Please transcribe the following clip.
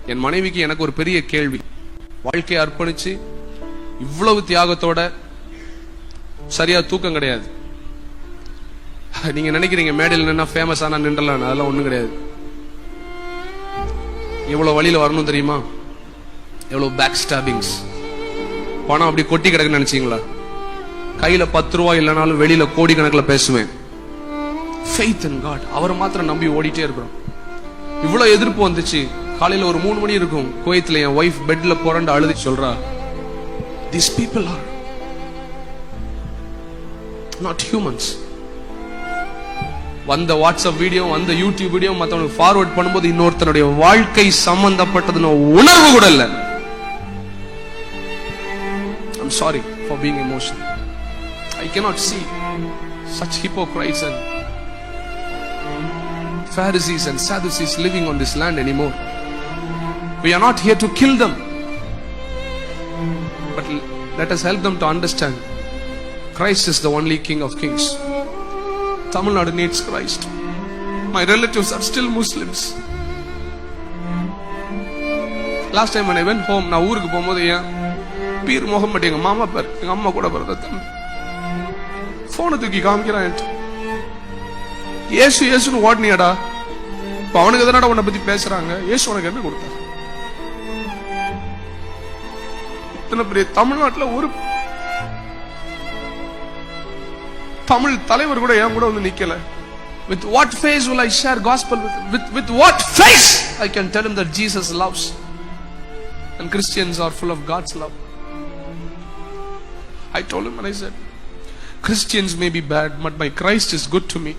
என் மனைவிக்கு எனக்கு ஒரு பெரிய கேள்வி. வாழ்க்கையை அர்ப்பணிச்சு இவ்வளவு தியாகத்தோட சரியா தூக்கம் கிடையாது. நீங்க நினைக்கிறீங்க மேடையில் நின்னா ஃபேமஸ் ஆனா நின்றலாம், அதெல்லாம் ஒண்ணும் கிடையாது. எவ்வளவு வழியில வரணும் தெரியுமா? எவ்வளவு பேக் ஸ்டாபிங்ஸ். பணம் அப்படி கொட்டி கிடக்குன்னு நினைச்சீங்களா? கையில 10 ரூபாய் இல்லைனாலும் வெளியில கோடி கணக்கில் பேசுவேன். ஃபெய்த் இன் காட், அவரை மாத்திரம் நம்பி ஓடிட்டே இருக்கிறோம். இவ்வளவு எதிர்ப்பு வந்துச்சு. காலையில ஒரு 3 மணி இருக்கும், குவைத்துல என் ஒய்ஃப் பெட்ல புரண்டு அழுது சொல்றா, these people are not humans. வந்த வாட்ஸ்அப் வீடியோ, வந்த யூடியூப் வீடியோ மத்தவனுக்கு ஃபார்வர்ட் பண்ணும்போது இன்னொருத்தனுடைய வாழ்க்கை சம்பந்தப்பட்டதுன்னு உணர்வு கூட இல்ல. I'm sorry for being emotional. I cannot see such hypocrites and Pharisees and Sadducees living on this land anymore. We are not here to kill them, but let us help them to understand Christ is the only King of Kings. Tamil Nadu needs Christ. My relatives are still Muslims. Last time when I went home, நான் ஊருக்கு போகும்போது beer Mohammed எங்க மாமா பேர், எங்க அம்மா கூட பிறந்த தம்பி, போனை தூக்கி காமிக்கிறான். ஏசு ஏசுன்னு ஓடனியாடா, இப்ப அவனுக்கு எதனாடா உன்னை பத்தி பேசுறாங்க? ஏசு உனக்கு என்ன கொடுத்தாரு? இத்தனை பெரிய தமிழ்நாட்டுல ஒரு தமிழ் தலைவர் கூட என் கூட வந்து நிக்கல. With what face will I share gospel with what face I can tell him that Jesus loves and Christians are full of God's love? I told him and I said, Christians may be bad, but my Christ is good to me.